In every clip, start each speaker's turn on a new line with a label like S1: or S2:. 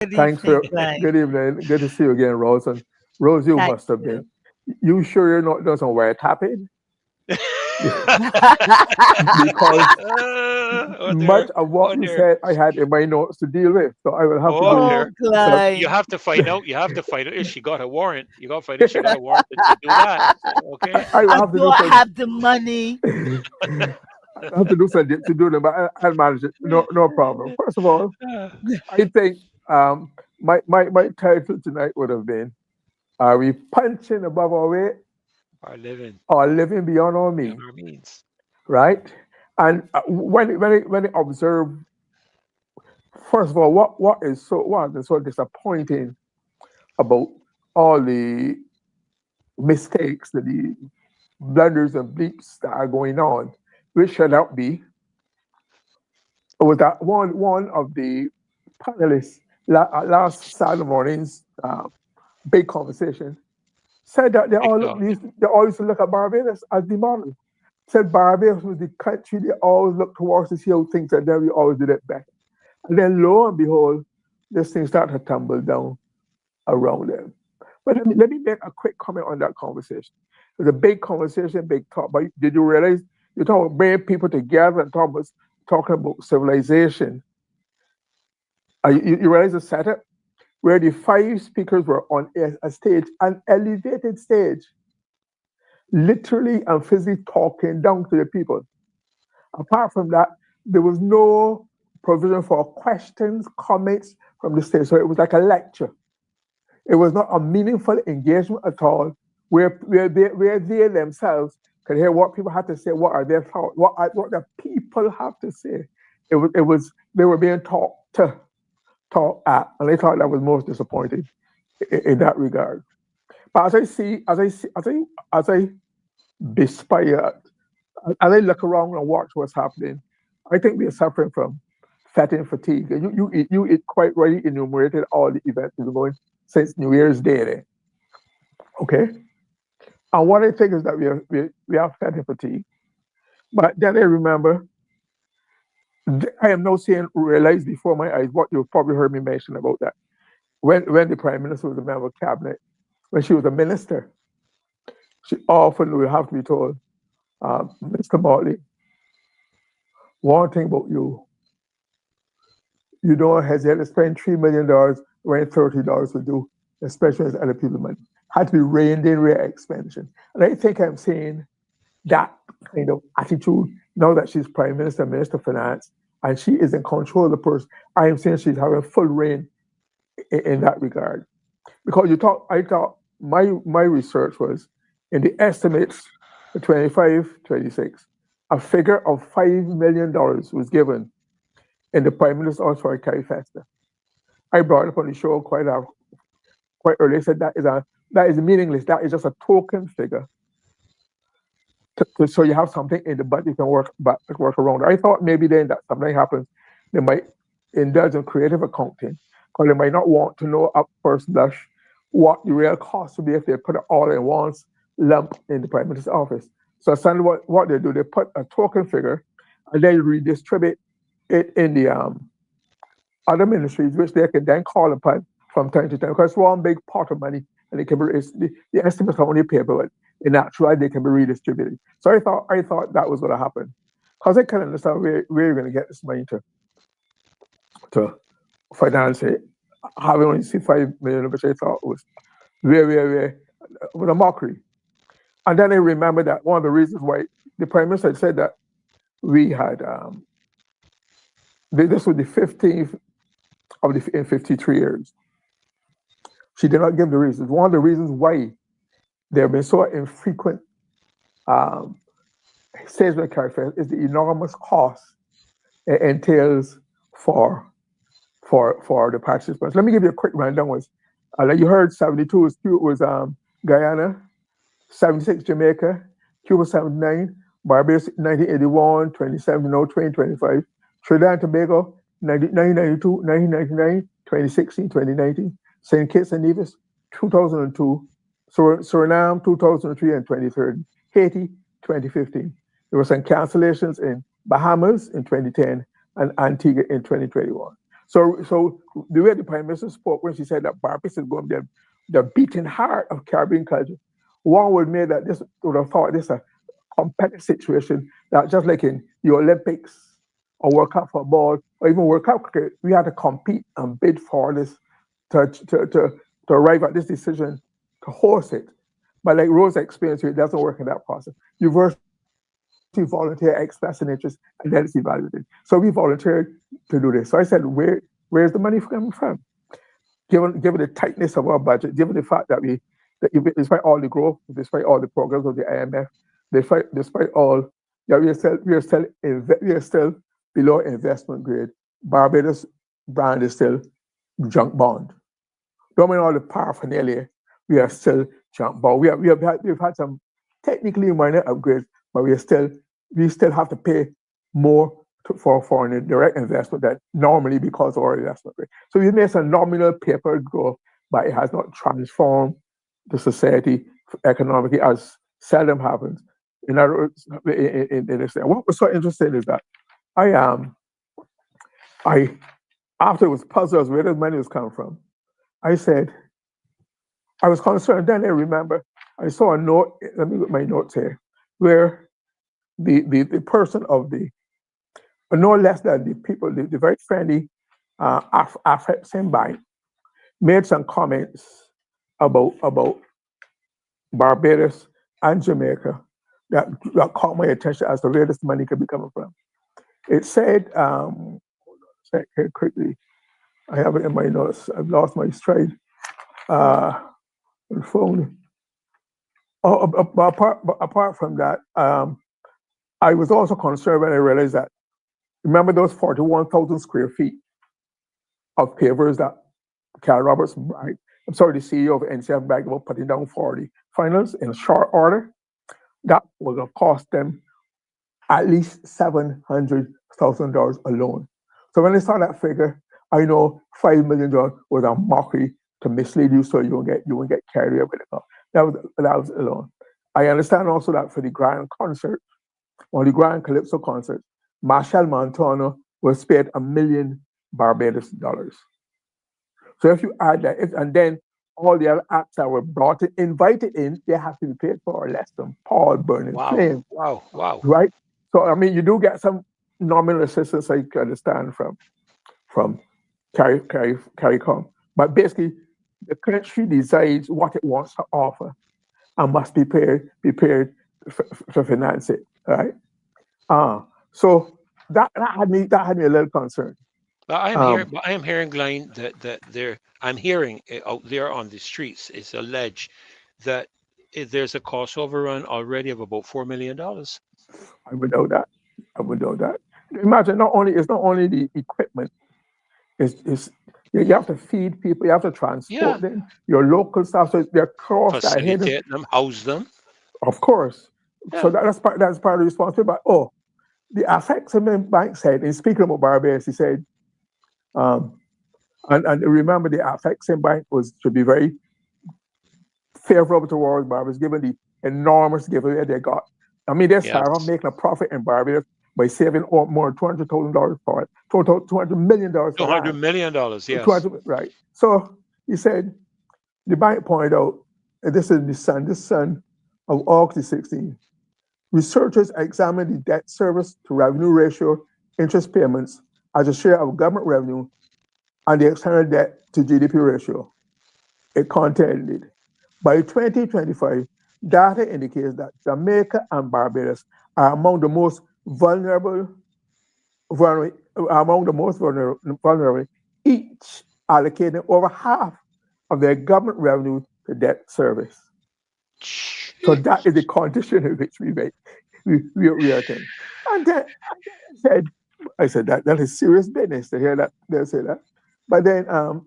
S1: Good
S2: Thanks
S1: evening,
S2: for
S1: Glyne.
S2: good evening. Good to see you again, Rose. And Rose, you
S1: Thank
S2: must have
S1: you.
S2: been. You sure you're not doing some wiretapping? Because
S3: Oh
S2: much
S3: dear.
S2: of what
S3: Oh
S2: you
S3: dear.
S2: said I had in my notes to deal with. So I will have to
S3: Oh
S2: do
S1: Oh,
S3: dear.
S2: so
S3: You
S1: Glyne.
S3: have to find out. You have to find out if she got a warrant. You got to find out if she got a warrant to do that. Okay.
S2: I will
S1: I
S2: have to do
S1: don't
S2: some
S1: have the money.
S2: I have to do some to do them, but I'll manage it. No problem. First of all, I think um my title tonight would have been Are we punching above our weight
S3: Are living
S2: or living beyond our
S3: beyond
S2: means?
S3: our means.
S2: Right? And when I observe, first of all, what is so disappointing about all the mistakes, the blunders and bleeps that are going on, which should not be, was that one of the panelists last Saturday morning's big conversation said that
S3: Big talk.
S2: they always look at Barbados as the model. Said Barbados was the country they always look towards to see how things are done. We always did it better. And then lo and behold, this thing started to tumble down around them. But let me make a quick comment on that conversation. It was a big conversation, big talk. But did you realize you're talking about bringing people together and talking about civilization? You realize the setup where the five speakers were on a stage, an elevated stage, literally and physically talking down to the people. Apart from that, there was no provision for questions, comments from the stage. So it was like a lecture. It was not a meaningful engagement at all, where they themselves could hear what people had to say, what are their thoughts, what the people have to say. It was they were being taught at, and I thought that was most disappointing in that regard. But as I bespire, as I look around and watch what's happening, I think we're suffering from fatting fatigue. You quite rightly enumerated all the events that are going since New Year's Day. There, okay, and what I think is that we are fatting fatigue. But then I remember, I am now seeing realize before my eyes what you've probably heard me mention about that. When the Prime Minister was a member of cabinet, when she was a minister, she often will have to be told, Mr. Motley, one thing about you, you don't hesitate to spend $3 million when $30 will do, especially as other people money. Had to be reined in real expansion. And I think I'm seeing that kind of attitude now that she's Prime Minister, Minister of Finance, and she is in control of the purse. I am saying she's having full reign in that regard. Because I thought my research was in the estimates for 25, 26, a figure of $5 million was given in the Prime Minister's office for a Carry Festa. I brought it up on the show quite early. I said that is meaningless. That is just a token figure. So you have something in the budget you can work around. I thought maybe then that something happens, they might indulge in creative accounting because they might not want to know up first blush what the real cost would be if they put it all in one lump in the Prime Minister's office. So suddenly what they do, they put a token figure and then redistribute it in the other ministries, which they can then call upon from time to time, because it's one big pot of money, and it can be the estimates are only paper, but in actual they can be redistributed. So I thought that was going to happen, because I can understand where you're going to get this money to finance it. Having only seen 5 million, which I thought was very was a mockery. And then I remember that one of the reasons why the Prime Minister had said that we had this was the 15th of the in 53 years. She did not give the reasons. One of the reasons why there have been so infrequent um, salesman characters is the enormous cost it entails for for the participants. Let me give you a quick rundown. Like you heard, 72 was Guyana, 76 Jamaica, Cuba 79, Barbados 1981, 27 no 2025, Trinidad and Tobago 1992, 1999, 2016, 2019, St. Kitts and Nevis 2002, Suriname 2003 and 2030, Haiti 2015. There were some cancellations in Bahamas in 2010 and Antigua in 2021. So the way the Prime Minister spoke when she said that Barbados is going to be the beating heart of Caribbean culture, one would make that this would have thought this a competitive situation that just like in the Olympics or World Cup football or even World Cup cricket, we had to compete and bid for this to, to, to, to arrive at this decision to host it. But like Rose experienced, it doesn't work in that process. You first volunteer, express an interest, and then it's evaluated. So we volunteered to do this. So I said, where's the money coming from? Given the tightness of our budget, given the fact that despite all the growth, despite all the progress of the IMF, despite all, yeah, we are still below investment grade. Barbados brand is still junk bond. Don't mean all the paraphernalia, we are still junk bond. We've had some technically minor upgrades, but we still have to pay more for foreign direct investment that normally because of our investment rate. So we made some nominal paper growth, but it has not transformed the society economically as seldom happens. In other words, in this, what was so interesting is that I I after it was puzzled where the money was coming from, I said I was concerned. Then I remember I saw a note. Let me get my notes here, where the person of the no less than the people, the very friendly Afet Simbai made some comments about Barbados and Jamaica that caught my attention as to where this money could be coming from. It said, check here quickly. I have it in my notes. I've lost my stride. Uh, the phone. Apart from that, I was also concerned when I realized that. Remember those 41,000 square feet of pavers that Carol Roberts, I'm sorry, the CEO of NCF bragged about putting down for the finals in short order. That would have cost them at least $700,000 alone. So when I saw that figure, I know $5 million was a mockery to mislead you, so you won't get carried away with it. That was alone. I understand also that for the grand concert or the grand calypso concert, Marshall Montano was paid $1 million Barbados. So if you add that, and then all the other acts that were brought in, invited in, they have to be paid for or less than Paul Burning
S3: Wow.
S2: Flame,
S3: Wow. Wow.
S2: right? So I mean, you do get some nominal assistance, I can understand from CARICOM, but basically, the country decides what it wants to offer and must be prepared to finance it, right? So that had me a little concerned.
S3: But I am here.
S2: Um,
S3: But I am hearing, Glyne, that there. I'm hearing out there on the streets. It's alleged that there's a cost overrun already of about $4 million.
S2: I would know that. I would know that. Imagine it's not only the equipment. It's you have to feed people. You have to
S3: Yeah,
S2: transport them. Your local staff. So they're costs that are hidden,
S3: facilitate them, house them.
S2: of course. So
S3: Yeah.
S2: that's part of the responsibility. But the Affect Bank said in speaking about Barbados, he said, um, and remember the Affect Bank was to be very favorable towards Barbados, given the enormous giveaway they got. I mean, they started off
S3: Yes.
S2: making a profit in Barbados by saving more than $200,000 for it, total $200 million
S3: Two
S2: for
S3: hundred
S2: land.
S3: million dollars. Yes.
S2: 200, right. So he said, the bank pointed out, and this son of August 16, researchers examined the debt service to revenue ratio, interest payments as a share of government revenue, and the external debt to GDP ratio. It contended by 2025, data indicates that Jamaica and Barbados are among the most vulnerable, each allocating over half of their government revenue to debt service. So that is the condition in which we are in. And then said, I said that is serious business to hear that they say that. But then uh,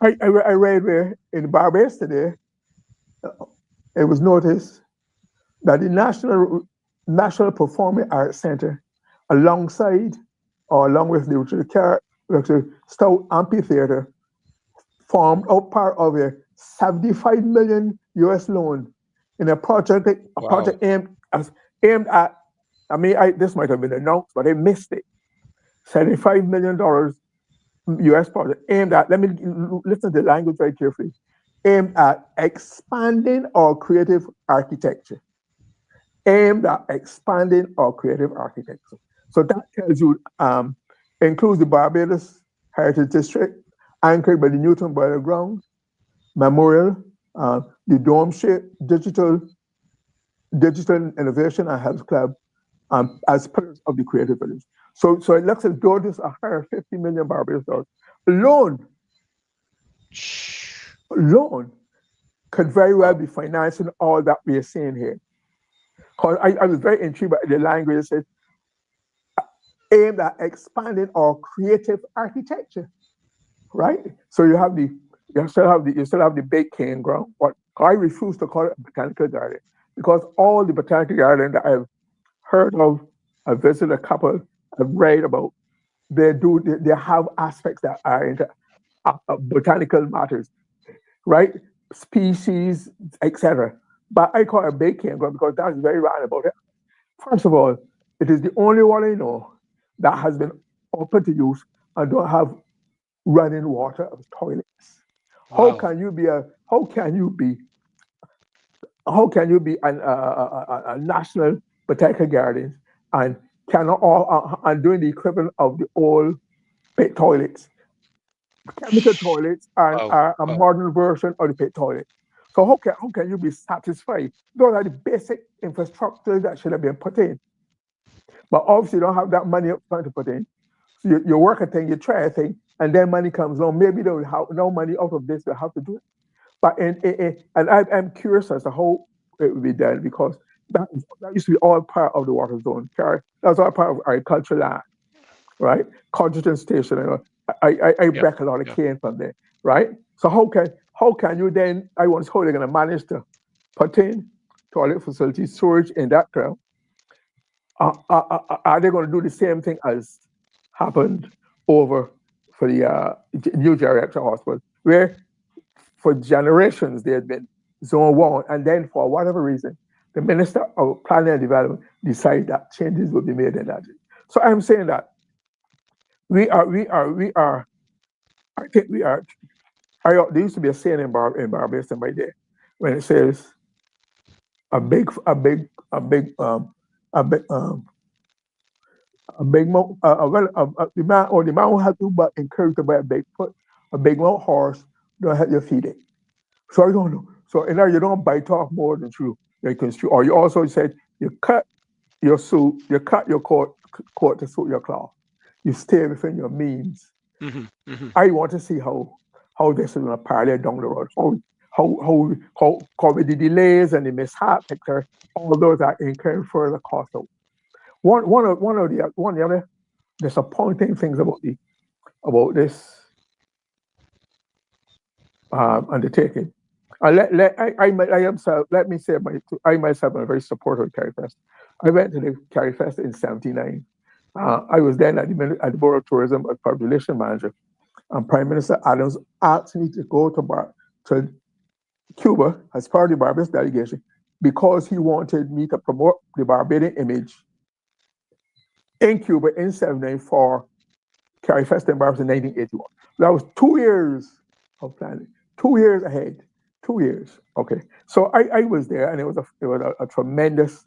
S2: I read where in Barbados today, uh, it was noticed that the National Performing Arts Center, alongside or along with the Stout Amphitheater, formed out part of a 75 million US loan in a
S3: Wow.
S2: project aimed at. I mean, this might have been announced, but they missed it. $75 million US project aimed at, let me listen to the language very carefully, aimed at expanding our creative architecture. Aimed at expanding our creative architecture. So that tells you, includes the Barbados Heritage District, anchored by the Newton Boiler Ground, Memorial, the Dome Shape, Digital Innovation and Health Club, as pillars of the creative village. So it looks as though this 150 million Barbados dollars alone, alone could very well
S3: Wow.
S2: be financing all that we are seeing here. Because I was very intrigued by the language. It says aimed at expanding our creative architecture, right? So you still have the big cane ground, but I refuse to call it a botanical garden because all the botanical garden that I've heard of, I've visited a couple, I've read about, they have aspects that are into botanical matters, right? Species, etc. But I call it a big cane ground because that's very right about it. First of all, it is the only one I know that has been open to use and don't have running water of toilets. How
S3: Wow.
S2: can you be a how can you be how can you be a national botanical gardens and cannot all and doing the equivalent of the old pit toilets, chemical toilets, and
S3: Wow.
S2: are a
S3: Wow.
S2: modern version of the pit toilet. So how can you be satisfied? Those are the basic infrastructure that should have been put in. But obviously you don't have that money up front to put in. So you work a thing, you try a thing, and then money comes along. Maybe they'll have no money out of this, they'll have to do it. But and I'm curious as to how it will be done because that used to be all part of the water zone. That's all part of agricultural land, right? Codgerton Station. I
S3: Yep.
S2: back a lot of
S3: Yep.
S2: cane from there, right? So how can you then? I want how they're going to manage to put in toilet facilities, storage in that ground. Are they going to do the same thing as happened over for the New Geriatric Hospital, where for generations they had been zone one, and then for whatever reason, the Minister of Planning and Development decided that changes will be made in that. So I'm saying that we are. I think we are. There used to be a saying in Barbados by there when it says a big, a big, a big, a big, a big mo well the man who has to but encouraged to buy a big foot, a big mount horse don't have your feet it. So I don't know. So and now you don't bite off more than you can chew. Or you also said you cut your suit, you cut your coat to suit your cloth. You stay within your means.
S3: Hmm. Hmm.
S2: I want to see how this is going to parallel down the road. How with the delays and the mishaps, etc. All those are incurring further costs. So one of the other disappointing things about this undertaking. Let me say I myself am a very supporter of CariFest. I went to the CariFest in '79. I was then at the Board of Tourism as public relation manager, and Prime Minister Adams asked me to go to Cuba as part of the Barbados delegation because he wanted me to promote the Barbadian image in Cuba in '79 for CariFest in Barbados in 1981. That was 2 years of planning, 2 years ahead, 2 years. Okay, so I was there, and it was a tremendous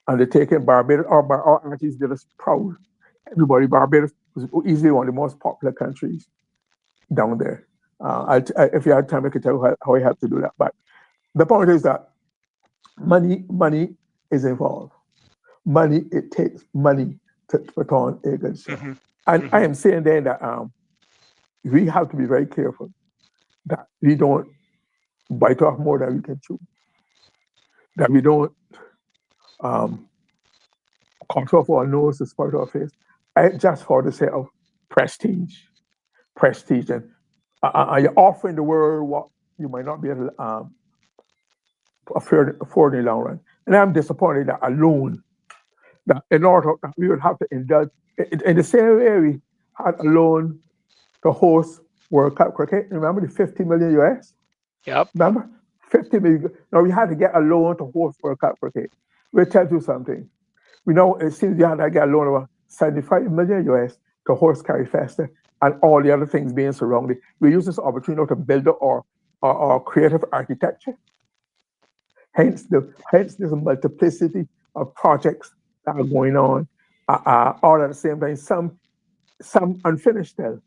S2: undertaking. Barbados, our artists did us proud. Everybody, Barbados was easily one of the most popular countries down there. If you had time, I could tell you how I had to do that. But the point is that money is involved. It takes money to put on a good show.
S3: Hmm.
S2: And I
S3: Hmm.
S2: am saying then that we have to be very careful that we don't bite off more than we can chew, that we don't um, cut off our nose to spite our face, just for the sake of prestige, prestige, and you're offering the world what you might not be able to afford in the long run. And I'm disappointed that alone, that in order that we would have to indulge in the same way we had a loan to host World Cup cricket. Remember the 50 million US?
S3: Yep.
S2: Remember? 50 million. Now we had to get a loan to host World Cup cricket. We'll tell you something. We know it seems you had to get a loan of 75 million US to host Carrie Festa and all the other things being surrounded. We use this opportunity to build our creative architecture. Hence there's a multiplicity of projects that are going on all at the same time. Some unfinished still,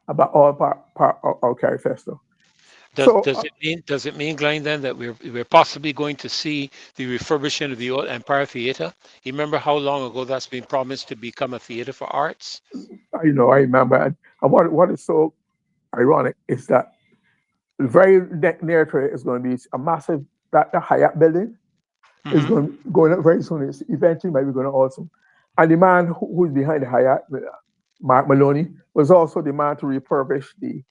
S2: but all part of our Carrie Festa. So
S3: Does it mean, Glenn, then that we're possibly going to see the refurbishment of the old Empire Theatre? You remember how long ago that's been promised to become a theatre for arts?
S2: I remember, and what is so ironic is that very near to it is going to be a massive that the Hyatt building is
S3: Hmm.
S2: going up very soon. It's eventually might be going to also. And the man who's behind the Hyatt, Mark Maloney, was also the man to refurbish the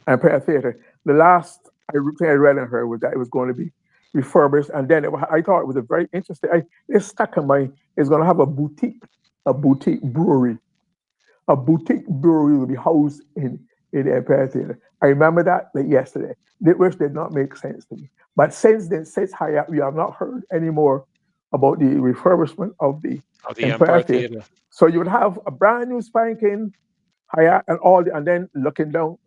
S2: Empire Theatre. The last thing I read and heard was that it was going to be refurbished, and then I thought it was a very interesting. It stuck in my. It's going to have a boutique brewery. A boutique brewery will be housed in the Empire Theatre. I remember that like yesterday, which did not make sense to me. But since then, since Hyatt, we have not heard any more about the refurbishment of the
S3: Of the
S2: Empire
S3: Empire
S2: Theatre.
S3: Theatre.
S2: So you would have a brand new spanking Hyatt and and then looking down,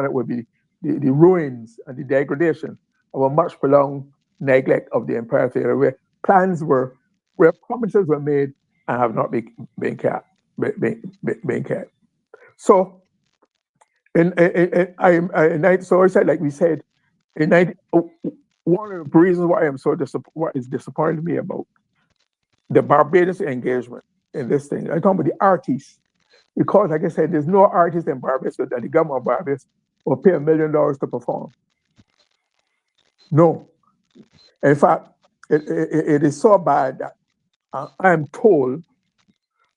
S2: it would be the ruins and the degradation of a much prolonged neglect of the Empire Theatre, where promises were made and have not been kept. Being kept. So so I said, like we said, in 90, one of the reasons why I'm so what is disappointing me about the Barbados engagement in this thing, I'm talking about the artists, because like I said, there's no artist in Barbados that the government of Barbados will pay $1 million to perform. No. In fact, it is so bad that I am told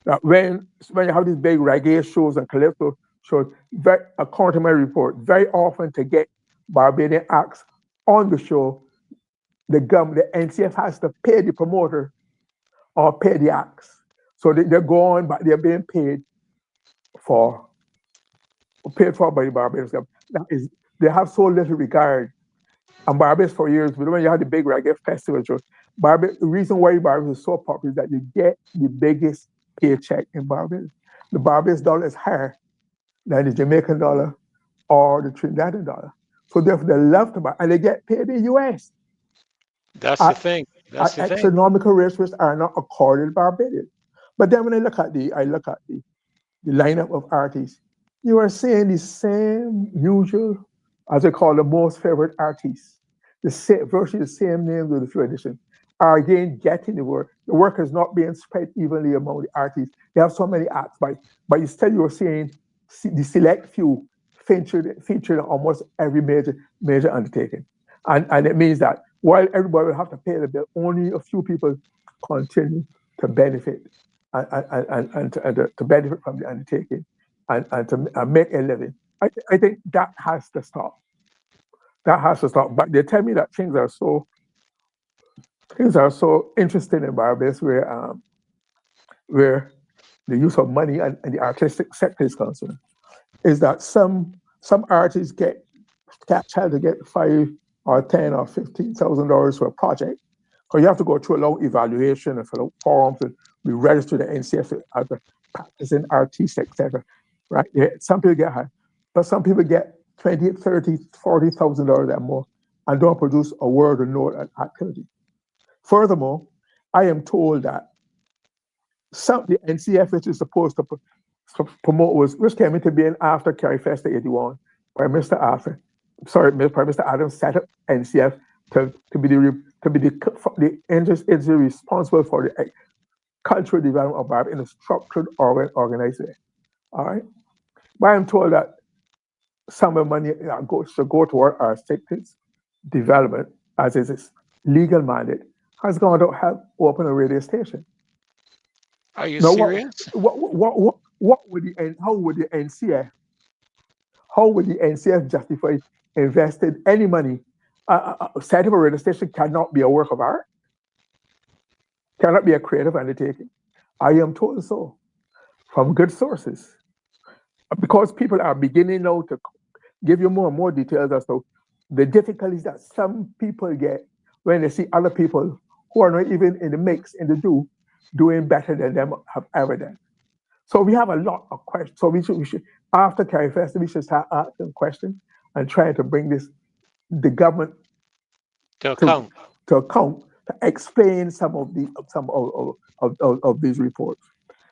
S2: that when you have these big reggae shows and calypso shows, according to my report, very often to get Barbadian acts on the show, the NCF has to pay the promoter or pay the acts. So they're going, but they're being for paid for by the Barbados government. That is, they have so little regard. And Barbados for years, but when you had the big reggae festival show, Barbados, the reason why Barbados is so popular is that you get the biggest paycheck in Barbados. The Barbados dollar is higher than the Jamaican dollar or the Trinidadian dollar. So therefore they love to buy, and they get paid in US
S3: That's the
S2: at,
S3: thing. That's
S2: at
S3: the thing.
S2: astronomical rates which are not accorded Barbadians. But then when I look at the lineup of artists, you are seeing the same usual, as I call the most favorite artists, virtually the same names with a few additions, are again getting the work. The work is not being spread evenly among the artists. They have so many acts, but still you're seeing the select few featured in almost every major undertaking. And it means that while everybody will have to pay the bill, only a few people continue to benefit and to benefit from the undertaking and to make a living. I think that has to stop. That has to stop. But they tell me that things are so interesting in Barbados where the use of money and the artistic sector is concerned, is that some artists try to get 5 or 10 or $15,000 for a project. So you have to go through a long evaluation and fill out forms and we register the NCF as a practicing artist, etc. Right? Yeah, some people get high, but some people get 20, 30, $40,000 and more and don't produce a word or note at activity. Furthermore, I am told that the NCF, which is supposed to promote, which came into being after Carrie Festa 81, Prime Minister Arthur, Prime Minister Adams set up NCF to be the agency responsible for the cultural development of Barbados in a structured organized way. All right, but I'm told that some of the money should go toward artistic development, as is its legal mandate, has gone to help open a radio station.
S3: Are you
S2: Now,
S3: serious?
S2: what would the NCF justify investing any money? Setting up a radio station cannot be a work of art, cannot be a creative undertaking. I am told so from good sources, because people are beginning now to give you more and more details as to the difficulties that some people get when they see other people who are not even in the mix, in the doing better than them have ever done. So we have a lot of questions. So we should after Carrie Fest, we should start asking questions and trying to bring this the government
S3: to
S2: to
S3: account.
S2: to account to explain some of these reports.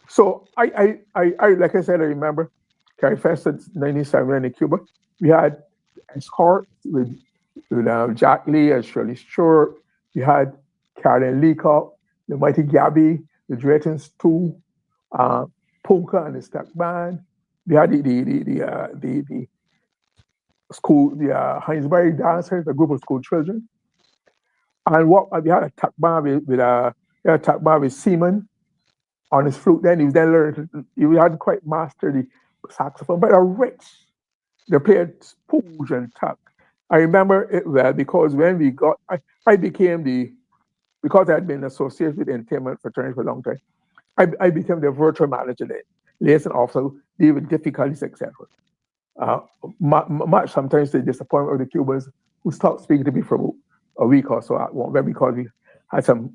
S2: So I like I said, I remember Carrie Fest in 1979 in Cuba. We had escorts with Jack Lee and Shirley Stewart. We had Carolyn Leacock, the Mighty Gabby, the Draytons Two, uh, Polka and the Stack Band. We had the school, the Hinesbury dancers, a group of school children. And what we had a tuck band we had a tuck band with Seaman on his flute. Then he was then learned he hadn't quite mastered the saxophone, but a rich. They played spooge and tuck. I remember it well because when I became because I had been associated with the entertainment fraternity for a long time. I became the virtual manager then, liaison officer, deal with difficulties, etc. Uh, much sometimes the disappointment of the Cubans who stopped speaking to me for a week or so at one because we had some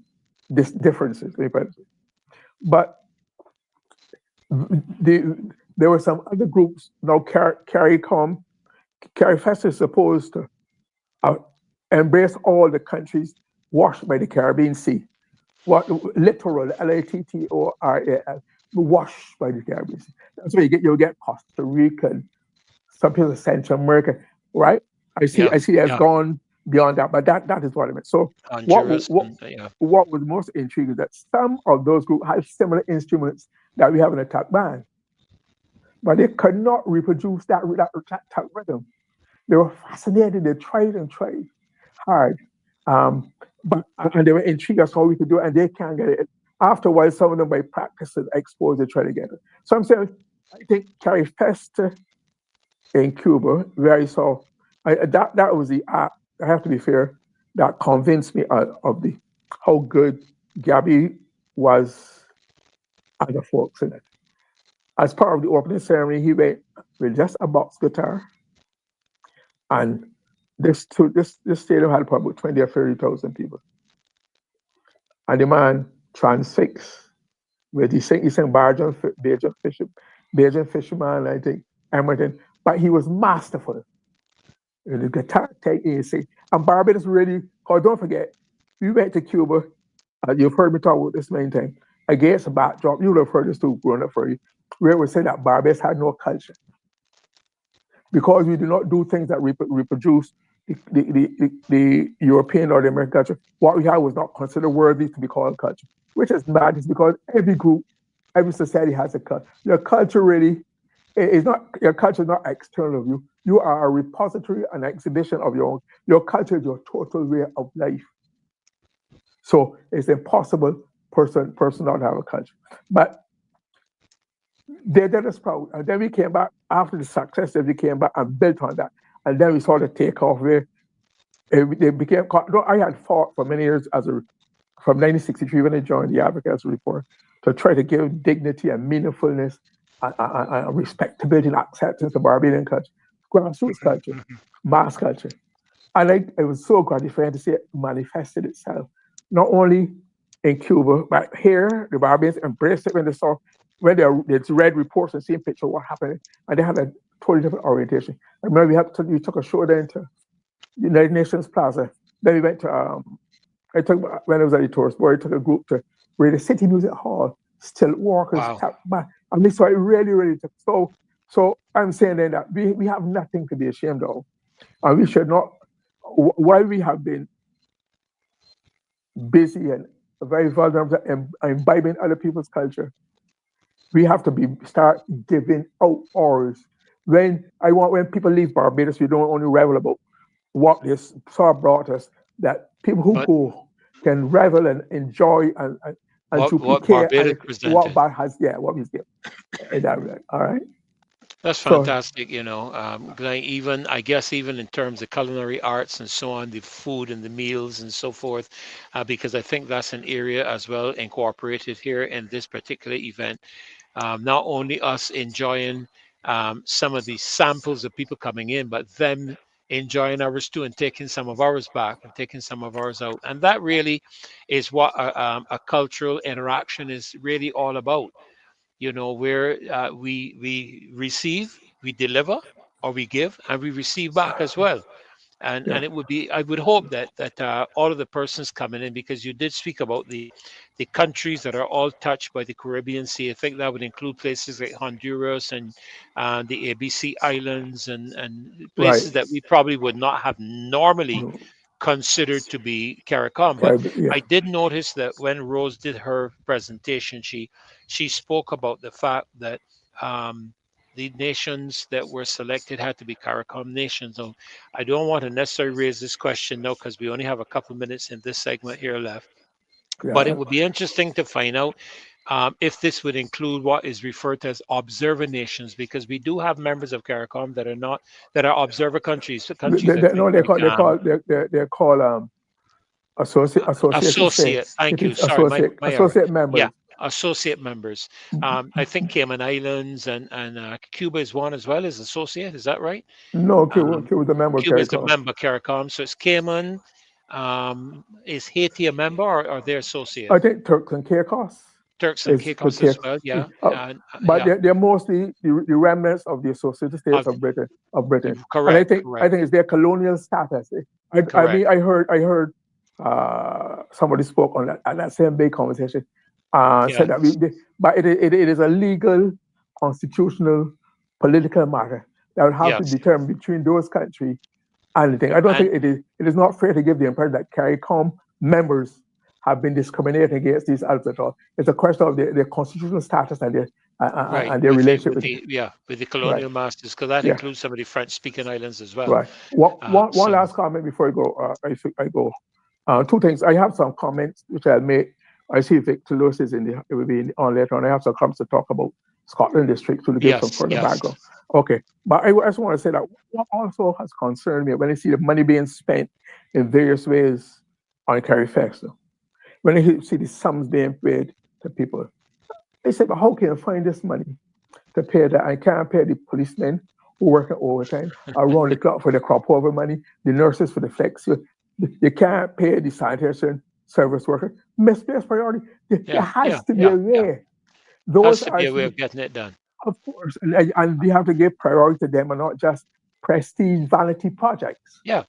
S2: differences. But there were some other groups. Now, Carrie Fest is supposed to uh, embrace all the countries washed by the Caribbean Sea. What littoral, Lattorral, washed by the Caribbean Sea. That's where you'll get Costa Rica, some people Central America, right?
S3: Yeah,
S2: I see it has
S3: yeah.
S2: gone beyond that, but that is what I meant. So what
S3: Honduras
S2: what
S3: and yeah.
S2: what was most intriguing is that some of those groups have similar instruments that we have in a tap band, but they could not reproduce that tap rhythm. They were fascinated. They tried and tried hard, um, but and they were intrigued as to how we could do it, and they can't get it. Afterwards, some of them by practice and exposure try to get it. So I'm saying, I think Carrie Fester in Cuba, where I saw that was the act. I have to be fair. That convinced me of the how good Gabby was and the folks in it. As part of the opening ceremony, he went with just a box guitar, and this stadium had probably 20 or 30,000 people, and the man transfixed with he sang Bajan Fisherman, I think Emerton, but he was masterful. The guitar technique, see. And Barbados really, because don't forget, we went to Cuba, you've heard me talk about this many times, against a backdrop, you would have heard this too growing up for you, where it was said that Barbados had no culture because we do not do things that reproduce the European or the American culture. What we had was not considered worthy to be called culture, which is mad. It's because every group, every society has a culture. Your culture really is not your culture is not external of you. You are a repository, an exhibition of your own. Your culture is your total way of life. So it's impossible person not to have a culture. But they did us proud. And then we came back after the success that we came back and built on that. And then we saw the takeoff where they became. No, I had fought for many years from 1963 when I joined the Advocate as a reporter to try to give dignity and meaningfulness and respectability and acceptance to Barbadian culture, grassroots culture, mass culture. And it was so gratifying to see it manifested itself, not only in Cuba, but here, the Barbadians embraced it when they saw, when they read reports and seen pictures of what happened, and they had a totally different orientation. I remember we took a show then to United Nations Plaza. Then we went to, when I was at the tourist board, I took a group to where the City Music Hall, Still Walkers,
S3: Wow.
S2: Tap Back. And we saw it really, really took. So I'm saying then that we have nothing to be ashamed of. And we should not, while we have been busy and very vulnerable and imbibing other people's culture, we have to start giving out ours. When people leave Barbados, we don't only revel about what this saw brought us, that people who
S3: But
S2: go can revel and enjoy and
S3: what
S2: duplicate and
S3: Barbados
S2: what
S3: presented.
S2: God has, yeah, what he's given. All right.
S3: That's
S2: So
S3: fantastic, Glenn, even I guess even in terms of culinary arts and so on, the food and the meals and so forth, because I think that's an area as well incorporated here in this particular event. Not only us enjoying some of the samples of people coming in, but them enjoying ours too and taking some of ours back and taking some of ours out. And that really is what a cultural interaction is really all about. where we receive, we deliver, or we give, and we receive back as well. And
S2: Yeah.
S3: it would be, I would hope that all of the persons coming in, because you did speak about the countries that are all touched by the Caribbean Sea. I think that would include places like Honduras and the ABC Islands, and
S2: Right.
S3: places that we probably would not have normally
S2: Mm.
S3: considered to be CARICOM. But
S2: Yeah.
S3: I did notice that when Rose did her presentation, she spoke about the fact that the nations that were selected had to be CARICOM nations. So I don't want to necessarily raise this question now because we only have a couple of minutes in this segment here left. But it
S2: Yeah.
S3: would be interesting to find out if this would include what is referred to as observer nations, because we do have members of CARICOM that are not, that are observer countries. So countries, I think,
S2: No,
S3: like
S2: they're called associated
S3: associate.
S2: states. It
S3: Thank you.
S2: is
S3: Sorry, my error.
S2: associate
S3: Yeah,
S2: members.
S3: associate members. I think Cayman Islands and Cuba is one as well as associate. Is that right?
S2: No,
S3: Um,
S2: Cuba was a member of
S3: Cuba is the
S2: CARICOM.
S3: member CARICOM, so it's Cayman. Is Haiti a member, or they're associate?
S2: I think Turks and Caicos
S3: Turks and
S2: is the
S3: Caicos as
S2: Caicos.
S3: well. Yeah,
S2: Uh, but
S3: yeah.
S2: they're mostly the remnants of the associated states
S3: Of
S2: of Britain. And
S3: correct,
S2: I
S3: correct,
S2: think it's their colonial status. I
S3: correct.
S2: mean, I heard somebody spoke on that at that same big conversation, said that
S3: Yes,
S2: but it is a legal, constitutional, political matter that would have to
S3: yes,
S2: determine between those countries and the thing.
S3: yeah,
S2: I don't
S3: and
S2: think it is not fair to give the impression that CARICOM members have been discriminated against these Alps at all. It's a question of their constitutional status
S3: right
S2: and their
S3: with
S2: relationship
S3: with
S2: with
S3: the yeah with the
S2: right.
S3: colonial masters, because that
S2: Yeah,
S3: includes some of the French-speaking islands as well.
S2: right. One
S3: So
S2: last comment before I go. I go. Two things. I have some comments which I'll make. I see Victor Lewis is in the. It will be on later on. I have some comments to talk about Scotland district to give some
S3: yes,
S2: further
S3: yes,
S2: background. Okay, but I just want to say that what also has concerned me when I see the money being spent in various ways on Carifex. When I see the sums being paid to people, they say, "But how can you find this money to pay that? I can't pay the policemen who work at overtime around the clock for the crop over money, the nurses for the flex. You can't pay the sanitation service worker. Misplaced priority. There
S3: yeah, yeah,
S2: has to be
S3: yeah,
S2: a
S3: yeah.
S2: way. Those
S3: Has to
S2: are,
S3: be a way of getting it done.
S2: of course, and we have to give priority to them and not just prestige vanity projects.
S3: Yeah,